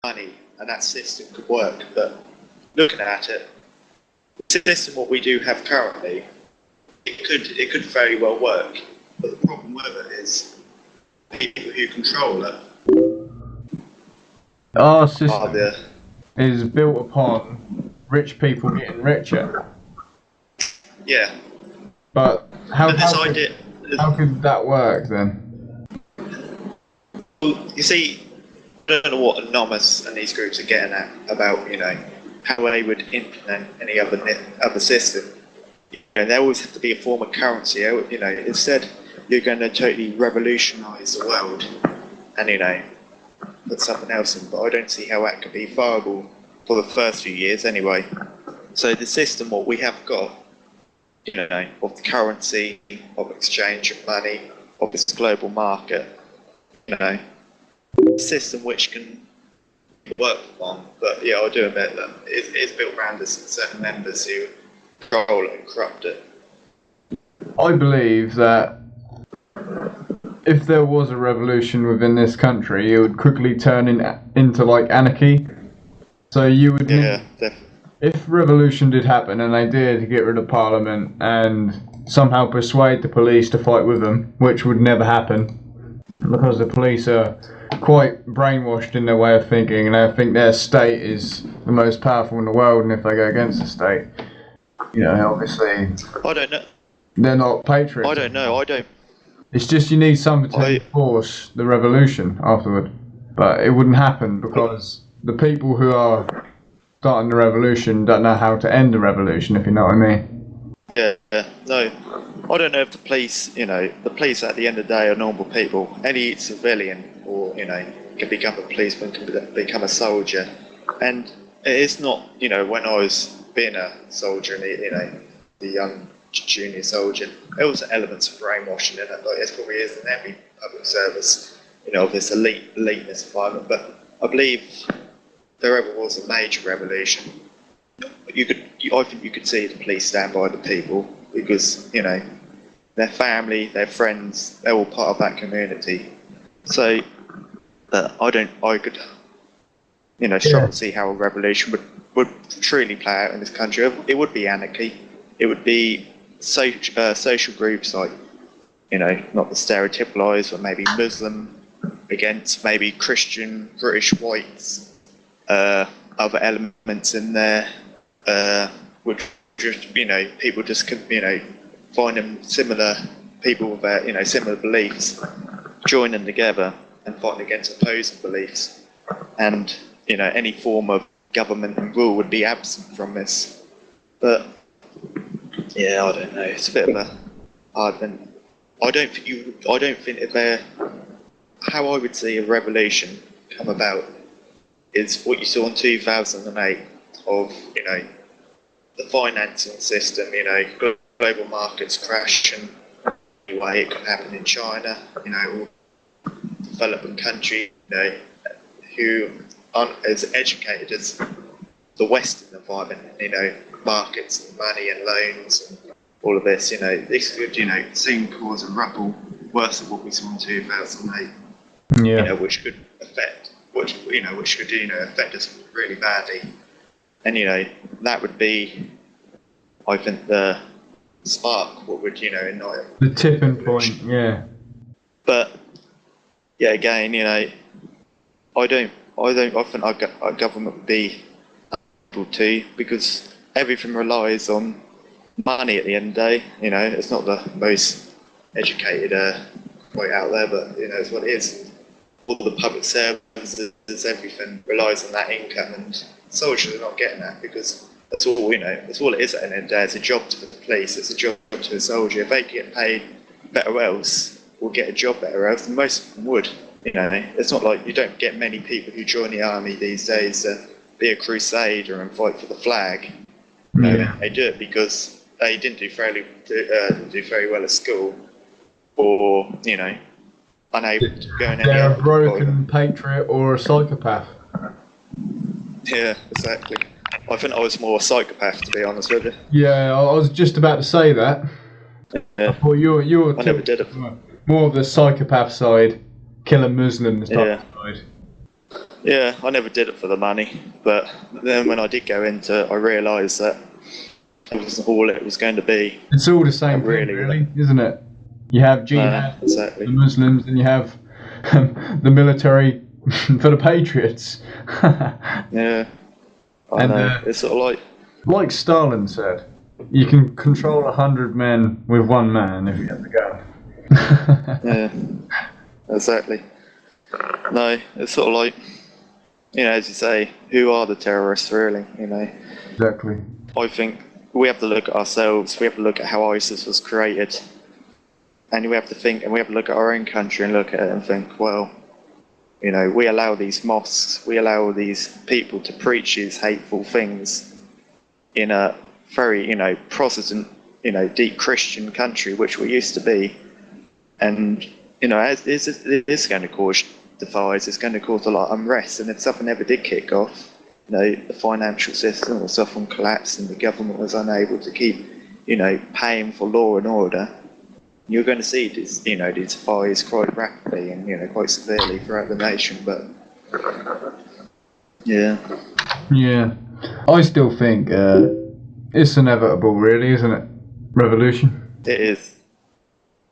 money and that system could work. But looking at it, the system what we do have currently, it could very well work. But the problem with it is people who control it Our are system the is built upon rich people getting richer. yeah. But But this idea, how could that work then? you see, I don't know what Anonymous and these groups are getting at about, how they would implement any other system. There always have to be a form of currency. Instead, you're going to totally revolutionise the world, and put something else in. But I don't see how that could be viable for the first few years, anyway. So the system, what we have got, of the currency, of exchange of money, of this global market, system which can work on. But yeah, I do admit that it's built around us certain members who control it and corrupt it. I believe that if there was a revolution within this country, it would quickly turn into like anarchy. So you would need, if revolution did happen and they did get rid of Parliament and somehow persuade the police to fight with them, which would never happen because the police are quite brainwashed in their way of thinking and they think their state is the most powerful in the world, and if they go against the state, obviously I don't know. They're not patriots. I don't know. It's just you need something to enforce the revolution afterward, but it wouldn't happen because the people who are starting the revolution don't know how to end the revolution, if you know what I mean. Yeah, no. I don't know if the police, the police at the end of the day are normal people. Any civilian or, can become a policeman, can become a soldier. And it's not, when I was being a soldier and, the young junior soldier, there was elements of brainwashing in it. Like there probably is in every public service, of this eliteness environment. But I believe there ever was a major revolution, I think you could see the police stand by the people because, their family, their friends, they're all part of that community. So I could, struggle to see how a revolution would truly play out in this country. It would be anarchy. It would be social groups like, not the stereotypical but maybe Muslim against maybe Christian, British whites, other elements in there, would just, people just could, find them similar people with, similar beliefs, join them together and fight against opposing beliefs. And, any form of government and rule would be absent from this. But, yeah, I don't know. It's a bit of a hard one. I don't think how I would see a revolution come about is what you saw in 2008 of, the financing system, global markets crash, and anyway, it can happen in China, or developing countries, who aren't as educated as the Western environment, markets and money and loans and all of this, this could, soon cause a ripple worse than what we saw in 2008, which could affect, affect us really badly. And, that would be, I think, the spark, what would, ignite the tipping point, yeah. But, yeah, again, I think our government would be able to, because everything relies on money at the end of the day. It's not the most educated way out there, but, it's what it is. All the public services, everything relies on that income, and soldiers are not getting that because that's all, that's all it is at the end of the day. It's a job to the police, it's a job to a soldier. If they get paid better else, or get a job better else, then most of them would. It's not like you don't get many people who join the army these days to be a crusader and fight for the flag. They do it because they didn't do very well at school, or unable to go in any They're other a broken patriot or a psychopath. Yeah, exactly. I think I was more a psychopath, to be honest with you. Yeah, I was just about to say that. Yeah. I thought you were I never did it. more of the psychopath side, killing Muslims Yeah. side. Yeah, I never did it for the money, but then when I did go into it, I realised that it wasn't all it was going to be. It's all the same thing, Really, really, isn't it? You have jihad, exactly. the Muslims, and you have the military for the patriots. Yeah, I And know. It's sort of like Stalin said, you can control 100 men with one man if you have the gun. yeah, exactly. No, it's sort of like, as you say, who are the terrorists really? Exactly. I think we have to look at ourselves. We have to look at how ISIS was created, and we have to think, and we have to look at our own country and look at it and think, well, we allow these mosques, we allow these people to preach these hateful things in a very, Protestant, deep Christian country, which we used to be, and it is going to cause divides. It's going to cause a lot of unrest, and if something ever did kick off, the financial system or something collapsed and the government was unable to keep, paying for law and order, you're going to see these, these fires quite rapidly and, quite severely throughout the nation. But yeah, I still think it's inevitable, really, isn't it? Revolution. it is.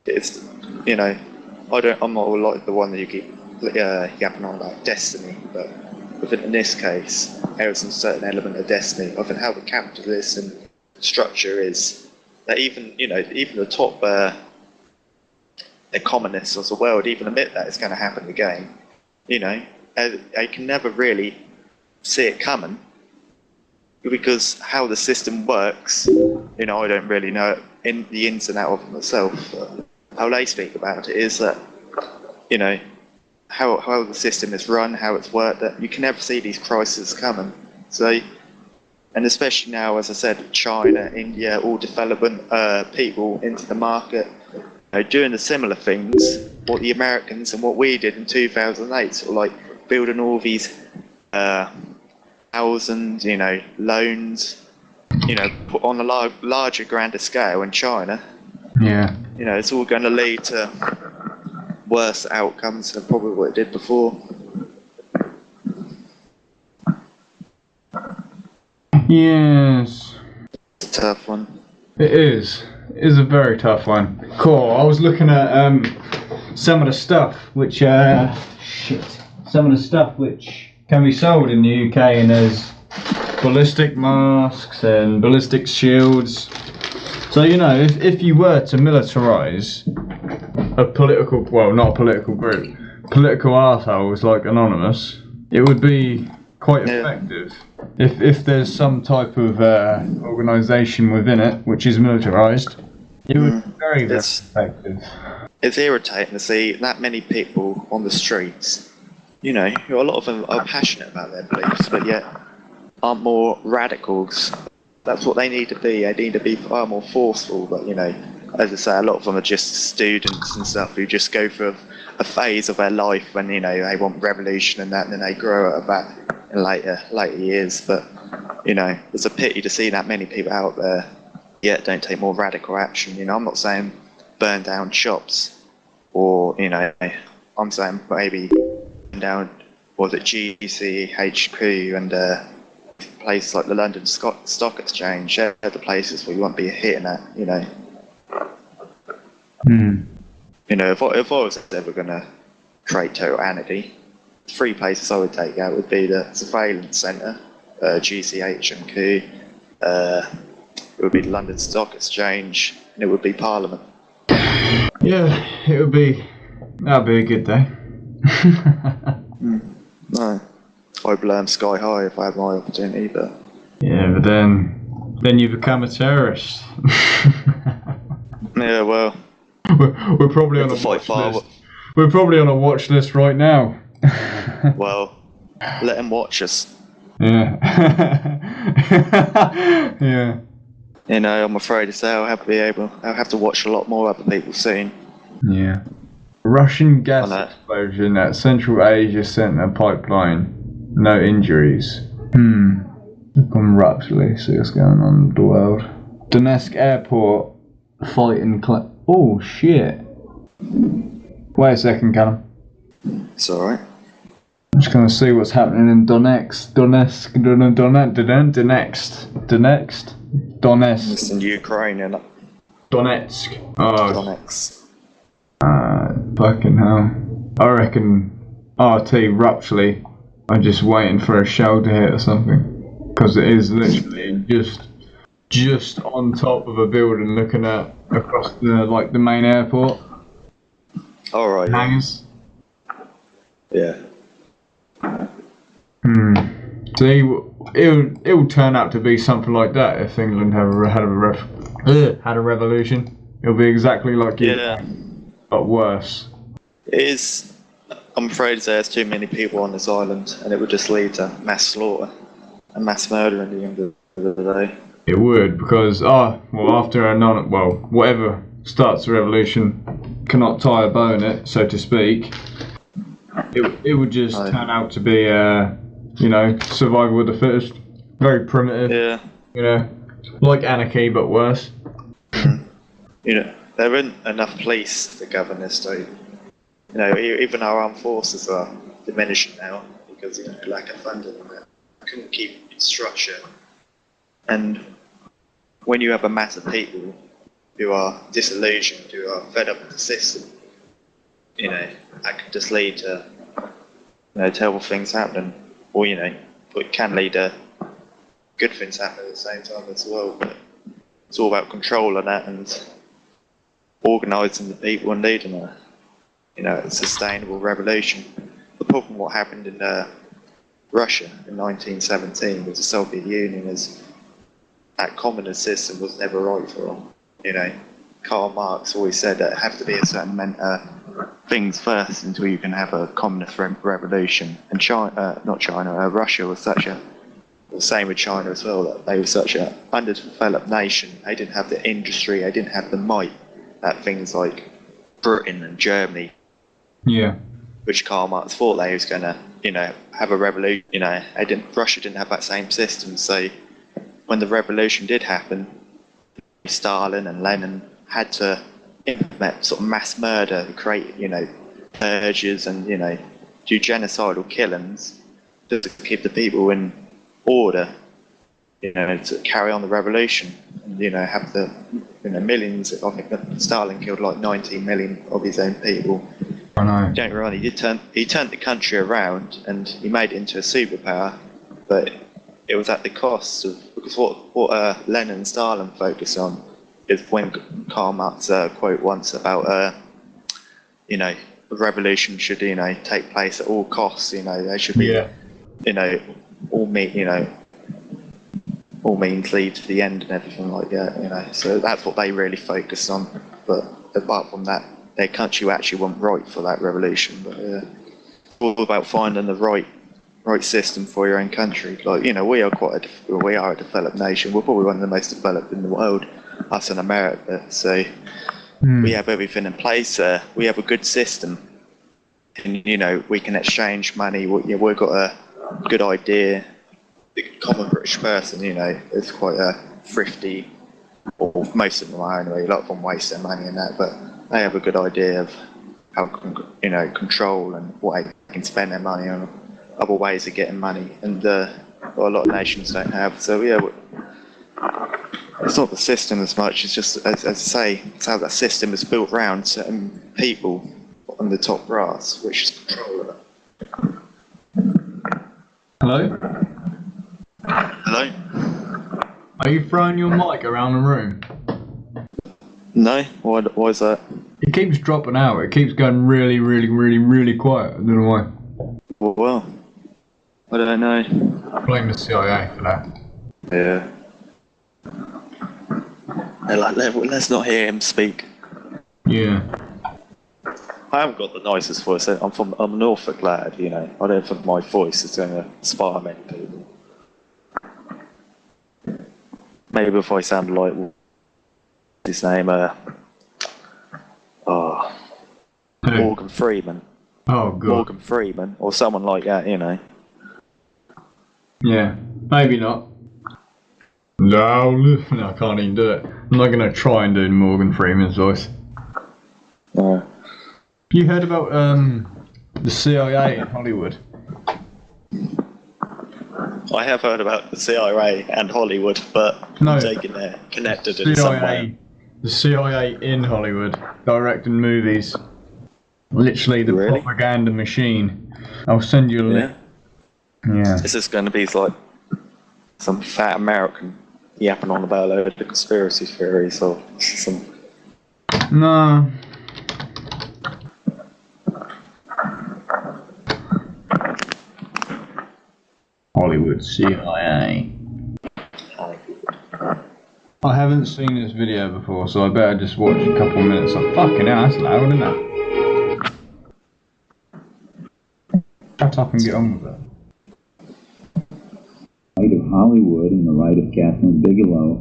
It's, I'm not like the one that you keep yapping on about destiny, but in this case, there is a certain element of destiny. I think how the capitalist structure is that even the top economists of the world even admit that it's going to happen again. They can never really see it coming because how the system works. I don't really know in the ins and out of it myself. But how they speak about it is that how the system is run, how it's worked, that you can never see these crises coming. So, and especially now, as I said, China, India, all development people into the market, doing the similar things, what the Americans and what we did in 2008, sort of like building all these thousands, loans, put on a larger, grander scale in China. Yeah. It's all going to lead to worse outcomes than probably what it did before. Yes. It's a tough one. It is. It is a very tough one. Cool. I was looking at some of the stuff which some of the stuff which can be sold in the UK, and there's ballistic masks and ballistic shields. So if you were to militarise a political, well, not a political group, political arseholes like Anonymous, it would be quite effective. If there's some type of organisation within it which is militarised, it would be very, very effective. It's irritating to see that many people on the streets. A lot of them are passionate about their beliefs, but yet aren't more radicals. That's what they need to be. They need to be far more forceful. But as I say, a lot of them are just students and stuff who just go through a phase of their life when they want revolution and that, and then they grow out of that in later years. But it's a pity to see that many people out there yet don't take more radical action. I'm not saying burn down shops, or I'm saying maybe burn down GCHQ and places like the London Stock Exchange. They're the places where you won't be hitting at. If I was ever gonna create total anarchy, 3 places I would take out would be the surveillance centre, GCHQ, it would be the London Stock Exchange, and it would be Parliament. Yeah, that'd be a good day. No, I'd learn sky high if I had my opportunity, but yeah, but then you become a terrorist. Yeah, well, we're probably on a watch list. We're probably on a watch list right now. Well, let him watch us. Yeah. Yeah. I'm afraid to say I'll have to watch a lot more other people soon. Yeah. Russian gas explosion at Central Asia Centre pipeline. No injuries. Look on rapidly, see what's going on in the world. Donetsk airport fighting. Oh shit! Wait a second, Callum. It's alright. just gonna see what's happening in Donetsk. Donetsk. It's in Ukraine, and Donetsk. Oh, Donetsk. fucking hell. I reckon RT Rupturely are just waiting for a shell to hit or something. Because it is literally just on top of a building looking at across the main airport. Alright. Hangars. Yeah. See, it'll turn out to be something like that if England had a revolution. It'll be exactly like Ukraine, but worse. It is. I'm afraid there's too many people on this island, and it would just lead to mass slaughter and mass murder in the end of the day. It would, because after whatever starts the revolution cannot tie a bow in it, so to speak. It would just turn out to be survival of the fittest. Very primitive. Yeah. You know, like anarchy but worse. You know, there isn't enough police to govern this state. You know, even our armed forces are diminishing now because lack of funding and that. Couldn't keep its structure. And when you have a mass of people who are disillusioned, who are fed up with the system, that could just lead to terrible things happening, or it can lead to good things happening at the same time as well. But it's all about controlling that and organising the people and leading a sustainable revolution. The problem what happened in Russia in 1917 with the Soviet Union is that communist system was never right for all. Karl Marx always said that it have to be a certain things first until you can have a communist revolution. And Russia was the same with China as well, that they were such an underdeveloped nation. They didn't have the industry, they didn't have the might that things like Britain and Germany, which Karl Marx thought they was going to, have a revolution. Russia didn't have that same system. So when the revolution did happen, Stalin and Lenin had to implement sort of mass murder, create, purges and, do genocidal killings just to keep the people in order, to carry on the revolution and, have the, millions. I think that Stalin killed like 19 million of his own people. I know. Don't get me wrong, he turned the country around and he made it into a superpower, but it was at the cost of, because what Lenin and Stalin focus on is when Karl Marx quote once about the revolution should take place at all costs. They should be all means lead to the end and everything like that. So that's what they really focus on. But apart from that, their country actually wasn't right for that revolution. But it's all about finding the right system for your own country. Like we are a developed nation. We're probably one of the most developed in the world, us in America. So we have everything in place. We have a good system, and we can exchange money. We've got a good idea. The common British person, is quite thrifty, or most of them are anyway. A lot of them waste their money in that, but they have a good idea of how control and what they can spend their money on, other ways of getting money, and a lot of nations don't have. So it's not the system as much. It's just, as I say, it's how that system is built around certain people on the top brass, which is control of it. Hello? Hello? Are you throwing your mic around the room? No? Why is that? It keeps dropping out. It keeps going really, really, really, really quiet. I don't know why. Well, I don't know. I blame the CIA for that. Yeah. They're like, let's not hear him speak. Yeah. I haven't got the nicest voice. I'm a Norfolk lad, I don't think my voice is going to inspire many people. Maybe if I sound like his name, Morgan Freeman. Oh god. Morgan Freeman or someone like that, Yeah, maybe not. No, I can't even do it. I'm not gonna try and do Morgan Freeman's voice. No. You heard about the CIA in Hollywood? I have heard about the CIA and Hollywood, but No. I'm taking they're connected in some way. The CIA in Hollywood, directing movies. Literally the Really? propaganda machine. I'll send you a link. Yeah. Is this going to be like some fat American yapping on about a load of conspiracy theories or some? No. Hollywood CIA. I haven't seen this video before, so I better just watch a couple minutes of fucking hell, that's loud, isn't it? Shut up and get on with it. Right of Hollywood and the right of Catherine Bigelow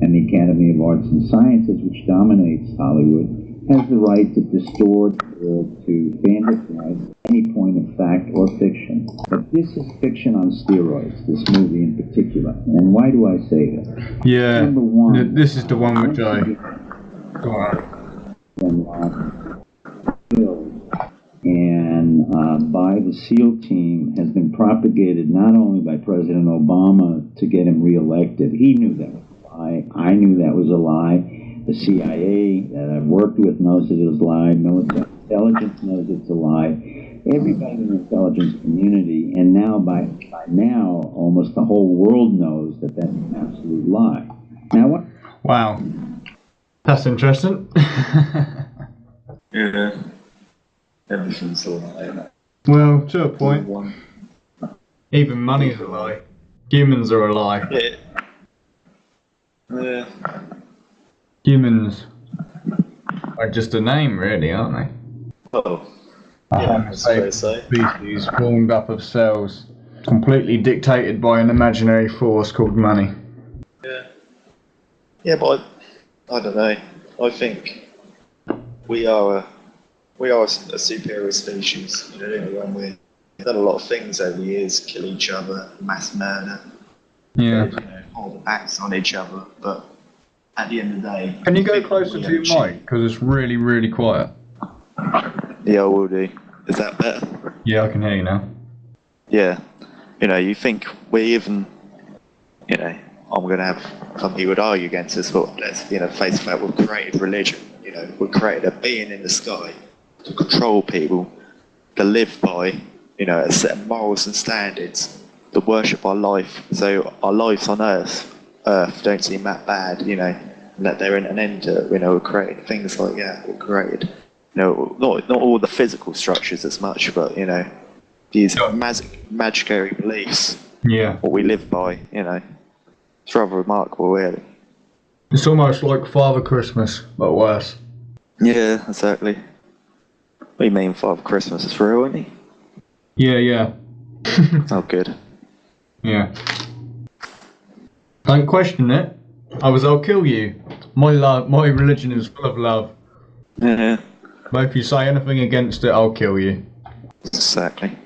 and the Academy of Arts and Sciences, which dominates Hollywood, has the right to distort or to fantasize any point of fact or fiction. But this is fiction on steroids, this movie in particular. And why do I say that? Yeah, Number one, this is the one which I... Go on. And by the SEAL team has been propagated not only by President Obama to get him reelected. He knew that was a lie. I knew that was a lie. The CIA that I've worked with knows it is a lie. Military intelligence knows it's a lie. Everybody in the intelligence community, and now by now, almost the whole world knows that that's an absolute lie. Now what? Wow. That's interesting. Yeah. Everything's a lie. Well, to a point. Even money's a lie. Humans are a lie. Yeah. Yeah. Humans are just a name, really, aren't they? Oh. A Yeah, Homo I suppose sapiens so. species formed up of cells, completely dictated by an imaginary force called money. Yeah. Yeah, but I don't know. I think we are a superior species. You know, when we've done a lot of things over the years, kill each other, mass murder, Yeah. you know, horrible acts on each other. But at the end of the day, Can you I go think closer we to your achieve- mic? Because it's really, really quiet. Yeah, I will do. Is that better? Yeah, I can hear you now. Yeah. You know, you think we even, you know, I'm going to have some people would argue against this, but let's, you know, face the fact we've created religion. You know, we've created a being in the sky to control people, to live by, you know, a set of morals and standards, to worship our life. So our lives on Earth don't seem that bad, you know, and that there isn't an end to it. You know, we've created things like that. We've created, you know, not all the physical structures as much, but, you know, these magic beliefs, Yeah. what we live by, you know. It's rather remarkable, really. It's almost like Father Christmas, but worse. Yeah, exactly. What do you mean, Father Christmas is real, isn't he? Yeah, yeah. Oh, good. Yeah. Don't question it. I'll kill you. My religion is full of love. Yeah, But if you say anything against it, I'll kill you. exactly.